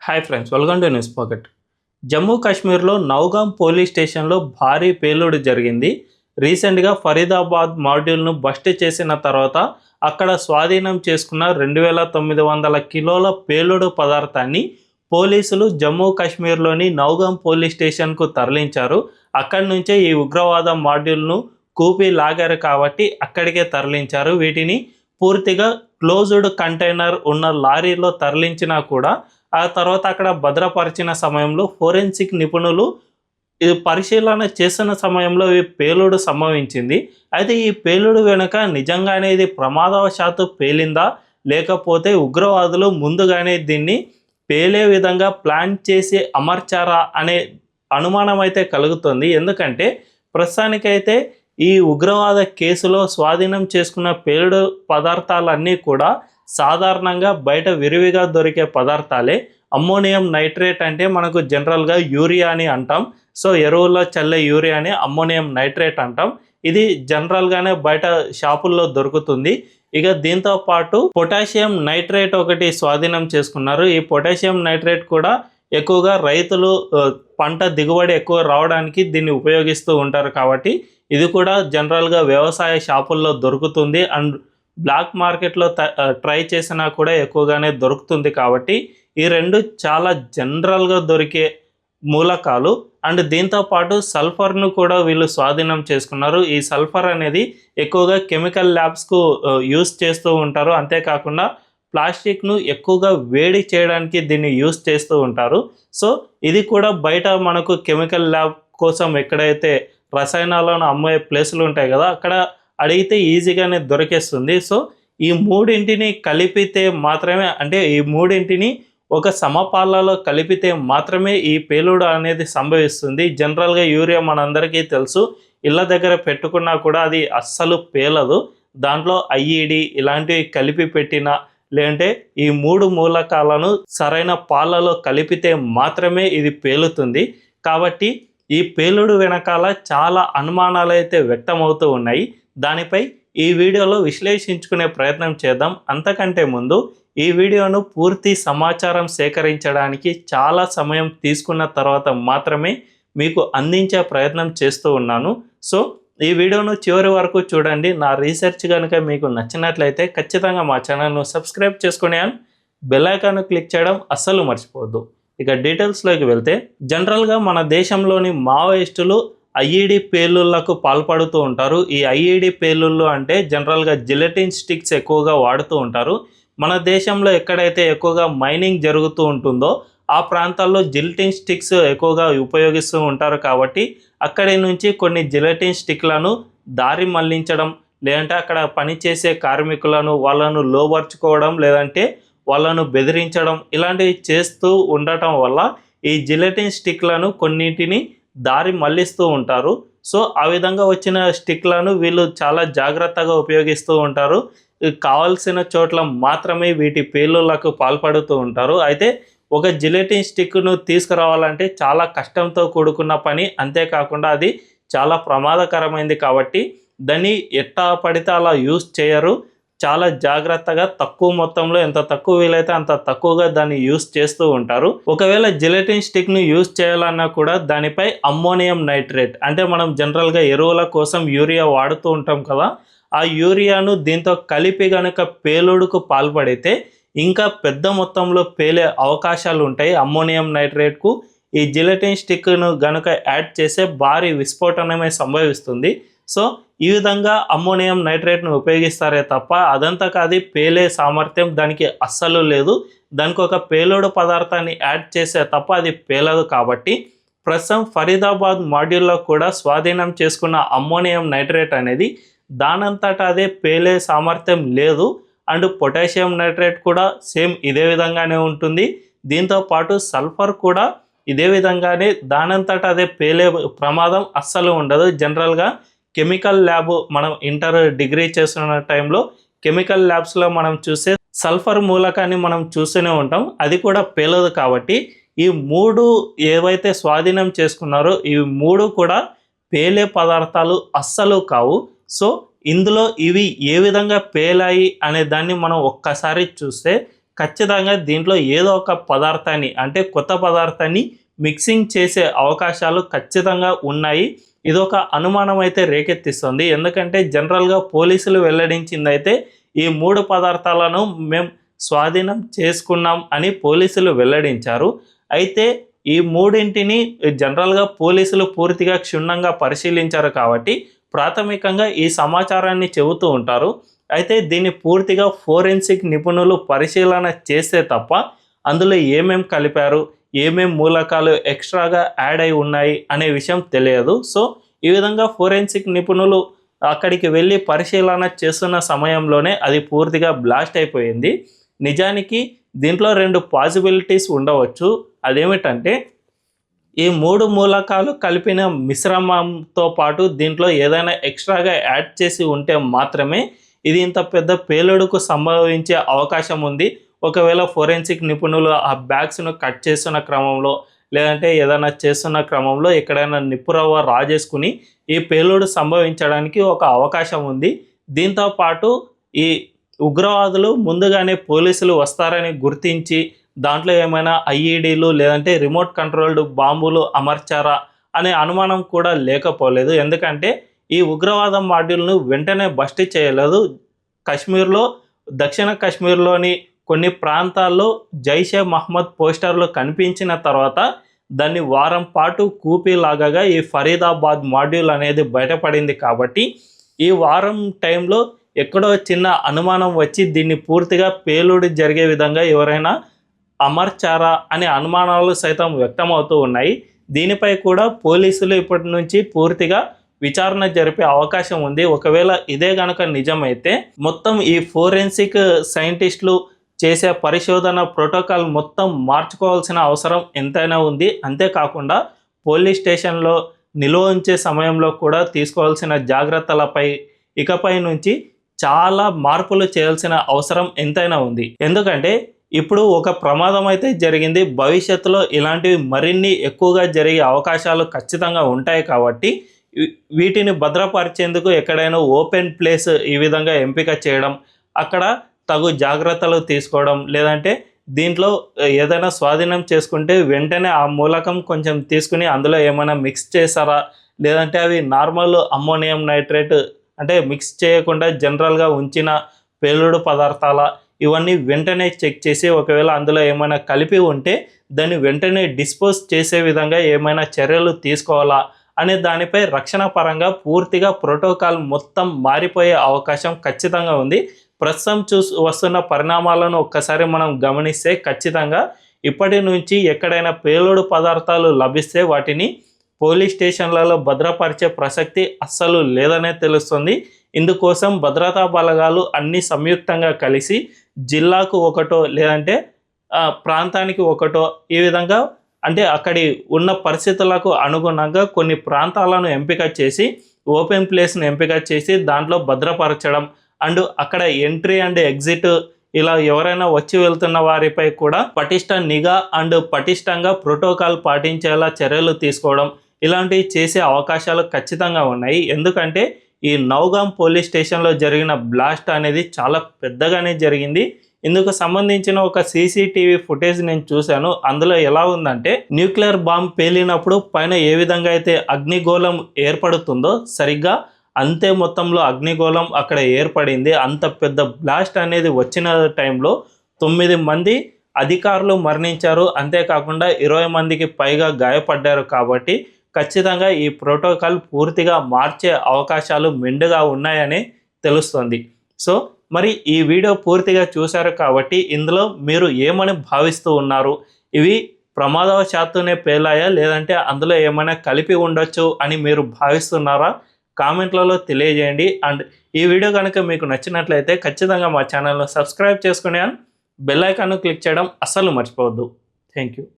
Hi friends, welcome to news pocket. Jammu కాశ్మీర్లో Nowgam police స్టేషన్లో భారీ పేలుడు జరిగింది. రీసెంట్గా ఫరీదాబాద్ మాడ్యూల్ను బస్ట్ చేసిన తర్వాత అక్కడ స్వాధీనం చేసుకున్న 2900 కిలోల పేలుడు పదార్థాన్ని పోలీసులు జమ్మూ కాశ్మీర్లోని నౌగాం పోలీస్ స్టేషన్కు తరలించారు. అక్కడి నుంచే ఈ ఉగ్రవాద మాడ్యూల్ను కూపి లాగారు కాబట్టి అక్కడికే తరలించారు. వీటిని పూర్తిగా క్లోజ్డ్ కంటైనర్ ఉన్న లారీలో తరలించినా కూడా ఆ తర్వాత అక్కడ భద్రపరిచిన సమయంలో ఫోరెన్సిక్ నిపుణులు ఇది పరిశీలన చేసిన సమయంలో ఈ పేలుడు సంభవించింది. అయితే ఈ పేలుడు వెనుక నిజంగానే ఇది ప్రమాదవశాత్తు పేలిందా, లేకపోతే ఉగ్రవాదులు ముందుగానే దీన్ని పేలే విధంగా ప్లాన్ చేసి అమర్చారా అనే అనుమానం అయితే కలుగుతుంది. ఎందుకంటే ప్రస్తుతానికైతే ఈ ఉగ్రవాద కేసులో స్వాధీనం చేసుకున్న పేలుడు పదార్థాలన్నీ కూడా సాధారణంగా బయట విరివిగా దొరికే పదార్థాలే. అమ్మోనియం నైట్రేట్ అంటే మనకు జనరల్గా యూరియా అని అంటాం. సో ఎరువుల్లో చల్లే యూరియాని అమ్మోనియం నైట్రేట్ అంటాం. ఇది జనరల్గానే బయట షాపుల్లో దొరుకుతుంది. ఇక దీంతో పాటు పొటాషియం నైట్రేట్ ఒకటి స్వాధీనం చేసుకున్నారు. ఈ పొటాషియం నైట్రేట్ కూడా ఎక్కువగా రైతులు పంట దిగుబడి ఎక్కువ రావడానికి దీన్ని ఉపయోగిస్తూ ఉంటారు. కాబట్టి ఇది కూడా జనరల్గా వ్యవసాయ షాపుల్లో దొరుకుతుంది. అండ్ బ్లాక్ మార్కెట్లో ట్రై చేసినా కూడా ఎక్కువగానే దొరుకుతుంది. కాబట్టి ఈ రెండు చాలా జనరల్గా దొరికే మూలకాలు. అండ్ దీంతోపాటు సల్ఫర్ను కూడా వీళ్ళు స్వాధీనం చేసుకున్నారు. ఈ సల్ఫర్ అనేది ఎక్కువగా కెమికల్ ల్యాబ్స్కు యూస్ చేస్తూ ఉంటారు. అంతేకాకుండా ప్లాస్టిక్ను ఎక్కువగా వేడి చేయడానికి దీన్ని యూస్ చేస్తూ ఉంటారు. సో ఇది కూడా బయట మనకు కెమికల్ ల్యాబ్ కోసం ఎక్కడైతే రసాయనాలను అమ్మే ప్లేసులు ఉంటాయి కదా, అక్కడ అడిగితే ఈజీగానే దొరికేస్తుంది. సో ఈ మూడింటిని కలిపితే మాత్రమే, అంటే ఈ మూడింటిని ఒక సమపాలలో కలిపితే మాత్రమే ఈ పేలుడు అనేది సంభవిస్తుంది. జనరల్గా యూరియా మనందరికీ తెలుసు, ఇళ్ళ దగ్గర పెట్టుకున్నా కూడా అది అస్సలు పేలదు. దాంట్లో ఐఈడి ఇలాంటివి కలిపి పెట్టినా, లేదంటే ఈ మూడు మూలకాలను సరైన పాలలో కలిపితే మాత్రమే ఇది పేలుతుంది. కాబట్టి ఈ పేలుడు వెనకాల చాలా అనుమానాలు అయితే వ్యక్తమవుతూ ఉన్నాయి. దానిపై ఈ వీడియోలో విశ్లేషించుకునే ప్రయత్నం చేద్దాం. అంతకంటే ముందు ఈ వీడియోను పూర్తి సమాచారం సేకరించడానికి చాలా సమయం తీసుకున్న తర్వాత మాత్రమే మీకు అందించే ప్రయత్నం చేస్తూ ఉన్నాను. సో ఈ వీడియోను చివరి వరకు చూడండి. నా రీసెర్చ్ కనుక మీకు నచ్చినట్లయితే ఖచ్చితంగా మా ఛానల్ను సబ్స్క్రైబ్ చేసుకుని బెల్ ఐకాన్ను క్లిక్ చేయడం అస్సలు మర్చిపోవద్దు. ఇక డీటెయిల్స్లోకి వెళ్తే, జనరల్గా మన దేశంలోని మావోయిస్టులు ఐఈడి పేలుళ్లకు పాల్పడుతూ ఉంటారు. ఈ ఐఈడి పేలుళ్ళు అంటే జనరల్గా జిలెటిన్ స్టిక్స్ ఎక్కువగా వాడుతూ ఉంటారు. మన దేశంలో ఎక్కడైతే ఎక్కువగా మైనింగ్ జరుగుతూ ఉంటుందో ఆ ప్రాంతాల్లో జిలెటిన్ స్టిక్స్ ఎక్కువగా ఉపయోగిస్తూ ఉంటారు. కాబట్టి అక్కడి నుంచి కొన్ని జిలెటిన్ స్టిక్లను దారి మళ్లించడం, లేదంటే అక్కడ పనిచేసే కార్మికులను వాళ్ళను లోబర్చుకోవడం, లేదంటే వాళ్ళను బెదిరించడం ఇలాంటివి చేస్తూ ఉండటం వల్ల ఈ జిలెటిన్ స్టిక్లను కొన్నింటిని దారి మళ్లిస్తూ ఉంటారు. సో ఆ విధంగా వచ్చిన స్టిక్లను వీళ్ళు చాలా జాగ్రత్తగా ఉపయోగిస్తూ ఉంటారు. కావాల్సిన చోట్ల మాత్రమే వీటి పేలుళ్లకు పాల్పడుతూ ఉంటారు. అయితే ఒక జిలెటిన్ స్టిక్ను తీసుకురావాలంటే చాలా కష్టంతో కూడుకున్న పని. అంతేకాకుండా అది చాలా ప్రమాదకరమైంది. కాబట్టి దాన్ని ఎట్టా పడితే అలా యూస్ చేయరు. చాలా జాగ్రత్తగా తక్కువ మొత్తంలో, ఎంత తక్కువ వీలైతే అంత తక్కువగా దాన్ని యూస్ చేస్తూ ఉంటారు. ఒకవేళ జిలెటిన్ స్టిక్ను యూస్ చేయాలన్నా కూడా దానిపై అమ్మోనియం నైట్రేట్, అంటే మనం జనరల్గా ఎరువుల కోసం యూరియా వాడుతూ ఉంటాం కదా, ఆ యూరియాను దీంతో కలిపి గనుక పేలుడుకు పాల్పడితే ఇంకా పెద్ద మొత్తంలో పేలే అవకాశాలు ఉంటాయి. అమ్మోనియం నైట్రేట్కు ఈ జిలెటిన్ స్టిక్ను గనుక యాడ్ చేసే భారీ విస్ఫోటనమే సంభవిస్తుంది. సో ఈ విధంగా అమ్మోనియం నైట్రేట్ను ఉపయోగిస్తారే తప్ప అదంతా కాదు పేలే సామర్థ్యం దానికి అస్సలు లేదు. దానికి ఒక పేలుడు పదార్థాన్ని యాడ్ చేసే తప్ప అది పేలదు. కాబట్టి ప్రస్తుతం ఫరీదాబాద్ మాడ్యూల్లో కూడా స్వాధీనం చేసుకున్న అమ్మోనియం నైట్రేట్ అనేది దానంతటా అదే పేలే సామర్థ్యం లేదు. అండ్ పొటాషియం నైట్రేట్ కూడా సేమ్ ఇదే విధంగానే ఉంటుంది. దీంతో పాటు సల్ఫర్ కూడా ఇదే విధంగానే దానంతటా అదే పేలే ప్రమాదం అస్సలు ఉండదు. జనరల్గా కెమికల్ ల్యాబ్, మనం ఇంటర్ డిగ్రీ చేస్తున్న టైంలో కెమికల్ ల్యాబ్స్లో మనం చూసే సల్ఫర్ మూలకాన్ని మనం చూస్తూనే ఉంటాం, అది కూడా పేలదు. కాబట్టి ఈ మూడు ఏవైతే స్వాధీనం చేసుకున్నారో ఈ మూడు కూడా పేలే పదార్థాలు అస్సలు కావు. సో ఇందులో ఇవి ఏ విధంగా పేలాయి అనే దాన్ని మనం ఒక్కసారి చూస్తే, ఖచ్చితంగా దీంట్లో ఏదో ఒక పదార్థాన్ని అంటే కొత్త పదార్థాన్ని మిక్సింగ్ చేసే అవకాశాలు ఖచ్చితంగా ఉన్నాయి. ఇదొక అనుమానం అయితే రేకెత్తిస్తుంది. ఎందుకంటే జనరల్‌గా పోలీసులు వెల్లడించిందైతే ఈ 3 పదార్థాలను మేము స్వాధీనం చేసుకున్నాం అని పోలీసులు వెల్లడించారు. అయితే ఈ మూడింటిని జనరల్‌గా పోలీసులు పూర్తిగా క్షుణ్ణంగా పరిశీలించారు కాబట్టి ప్రాథమికంగా ఈ సమాచారాన్ని చెబుతూ ఉంటారు. అయితే దీన్ని పూర్తిగా ఫోరెన్సిక్ నిపుణులు పరిశీలన చేస్తే తప్ప అందులో ఏమేం కలిపారు, ఏమేం మూలకాలు ఎక్స్ట్రాగా యాడ్ అయి ఉన్నాయి అనే విషయం తెలియదు. సో ఈ విధంగా ఫోరెన్సిక్ నిపుణులు అక్కడికి వెళ్ళి పరిశీలన చేస్తున్న సమయంలోనే అది పూర్తిగా బ్లాస్ట్ అయిపోయింది. నిజానికి దీంట్లో 2 పాసిబిలిటీస్ ఉండవచ్చు. అదేమిటంటే ఈ 3 మూలకాలు కలిపిన మిశ్రమంతో పాటు దీంట్లో ఏదైనా ఎక్స్ట్రాగా యాడ్ చేసి ఉంటే మాత్రమే ఇది ఇంత పెద్ద పేలుడుకు సంభవించే అవకాశం ఉంది. ఒకవేళ ఫోరెన్సిక్ నిపుణులు ఆ బ్యాగ్స్ను కట్ చేస్తున్న క్రమంలో లేదంటే ఏదైనా చేస్తున్న క్రమంలో ఎక్కడైనా నిప్పురవ్వ రాజేసుకుని ఈ పేలుడు సంభవించడానికి ఒక అవకాశం ఉంది. దీంతో పాటు ఈ ఉగ్రవాదులు ముందుగానే పోలీసులు వస్తారని గుర్తించి దాంట్లో ఏమైనా ఐఈడీలు లేదంటే రిమోట్ కంట్రోల్డ్ బాంబులు అమర్చారా అనే అనుమానం కూడా లేకపోలేదు. ఎందుకంటే ఈ ఉగ్రవాద మాడ్యూల్ను వెంటనే బస్ట్ చేయలేదు. కశ్మీర్లో దక్షిణ కశ్మీర్లోని కొన్ని ప్రాంతాల్లో జైషే మహమ్మద్ పోస్టర్లు కనిపించిన తర్వాత దాన్ని వారం పాటు కూపీలాగా ఈ ఫరీదాబాద్ మాడ్యూల్ అనేది బయటపడింది. కాబట్టి ఈ వారం టైంలో ఎక్కడో చిన్న అనుమానం వచ్చి దీన్ని పూర్తిగా పేలుడు జరిగే విధంగా ఎవరైనా అమర్చారా అనే అనుమానాలు సైతం వ్యక్తమవుతూ ఉన్నాయి. దీనిపై కూడా పోలీసులు ఇప్పటి నుంచి పూర్తిగా విచారణ జరిపే అవకాశం ఉంది. ఒకవేళ ఇదే గనక నిజమైతే మొత్తం ఈ ఫోరెన్సిక్ సైంటిస్టులు చేసే పరిశోధన ప్రోటోకాల్ మొత్తం మార్చుకోవాల్సిన అవసరం ఎంతైనా ఉంది. అంతేకాకుండా పోలీస్ స్టేషన్లో నిల్వ ఉంచే సమయంలో కూడా తీసుకోవాల్సిన జాగ్రత్తలపై ఇకపై నుంచి చాలా మార్పులు చేయాల్సిన అవసరం ఎంతైనా ఉంది. ఎందుకంటే ఇప్పుడు ఒక ప్రమాదం అయితే జరిగింది. భవిష్యత్తులో ఇలాంటివి మరిన్ని ఎక్కువగా జరిగే అవకాశాలు ఖచ్చితంగా ఉంటాయి. కాబట్టి వీటిని భద్రపరిచేందుకు ఎక్కడైనా ఓపెన్ ప్లేస్ ఈ విధంగా ఎంపిక చేయడం, అక్కడ తగు జాగ్రత్తలు తీసుకోవడం, లేదంటే దీంట్లో ఏదైనా స్వాధీనం చేసుకుంటే వెంటనే ఆ మూలకం కొంచెం తీసుకుని అందులో ఏమైనా మిక్స్ చేశారా, లేదంటే అవి నార్మల్ అమ్మోనియం నైట్రేట్ అంటే మిక్స్ చేయకుండా జనరల్గా ఉంచిన పేలుడు పదార్థాల ఇవన్నీ వెంటనే చెక్ చేసి ఒకవేళ అందులో ఏమైనా కలిపి ఉంటే దాన్ని వెంటనే డిస్పోజ్ చేసే విధంగా ఏమైనా చర్యలు తీసుకోవాలా అనే దానిపై రక్షణ పరంగా పూర్తిగా ప్రోటోకాల్ మొత్తం మారిపోయే అవకాశం ఖచ్చితంగా ఉంది. ప్రస్తుతం వస్తున్న పరిణామాలను ఒక్కసారి మనం గమనిస్తే ఖచ్చితంగా ఇప్పటి నుంచి ఎక్కడైనా పేలుడు పదార్థాలు లభిస్తే వాటిని పోలీస్ స్టేషన్లలో భద్రపరిచే ప్రసక్తి అస్సలు లేదనే తెలుస్తుంది. ఇందుకోసం భద్రతా బలగాలు అన్ని సంయుక్తంగా కలిసి జిల్లాకు ఒకటో లేదంటే ప్రాంతానికి ఒకటో ఈ విధంగా అంటే అక్కడి ఉన్న పరిస్థితులకు అనుగుణంగా కొన్ని ప్రాంతాలను ఎంపిక చేసి ఓపెన్ ప్లేస్ను ఎంపిక చేసి దాంట్లో భద్రపరచడం అండ్ అక్కడ ఎంట్రీ అండ్ ఎగ్జిట్ ఇలా ఎవరైనా వచ్చి వెళ్తున్న వారిపై కూడా పటిష్ట నిఘా అండ్ పటిష్టంగా ప్రోటోకాల్ పాటించేలా చర్యలు తీసుకోవడం ఇలాంటివి చేసే అవకాశాలు ఖచ్చితంగా ఉన్నాయి. ఎందుకంటే ఈ నౌగాం పోలీస్ స్టేషన్లో జరిగిన బ్లాస్ట్ అనేది చాలా పెద్దగానే జరిగింది. ఇందుకు సంబంధించిన ఒక సీసీటీవీ ఫుటేజ్ నేను చూశాను. అందులో ఎలా ఉందంటే న్యూక్లియర్ బాంబ్ పేలినప్పుడు పైన ఏ విధంగా అయితే అగ్నిగోళం ఏర్పడుతుందో సరిగ్గా అంతే మొత్తంలో అగ్నిగోళం అక్కడ ఏర్పడింది. అంత పెద్ద బ్లాస్ట్ అనేది వచ్చిన టైంలో 9 మంది అధికారులు మరణించారు. అంతేకాకుండా 20 మందికి పైగా గాయపడ్డారు. కాబట్టి ఖచ్చితంగా ఈ ప్రోటోకాల్ పూర్తిగా మార్చే అవకాశాలు మెండుగా ఉన్నాయని తెలుస్తుంది. సో మరి ఈ వీడియో పూర్తిగా చూశారు కాబట్టి ఇందులో మీరు ఏమని భావిస్తూ ఉన్నారు? ఇవి ప్రమాదవశాత్తునే పేలాయా లేదంటే అందులో ఏమైనా కలిపి ఉండొచ్చు అని మీరు భావిస్తున్నారా? కామెంట్లలో తెలియజేయండి. అండ్ ఈ వీడియో కనుక మీకు నచ్చినట్లయితే ఖచ్చితంగా మా ఛానల్ను సబ్స్క్రైబ్ చేసుకుని బెల్ ఐకాన్ను క్లిక్ చేయడం అస్సలు మర్చిపోవద్దు. Thank you.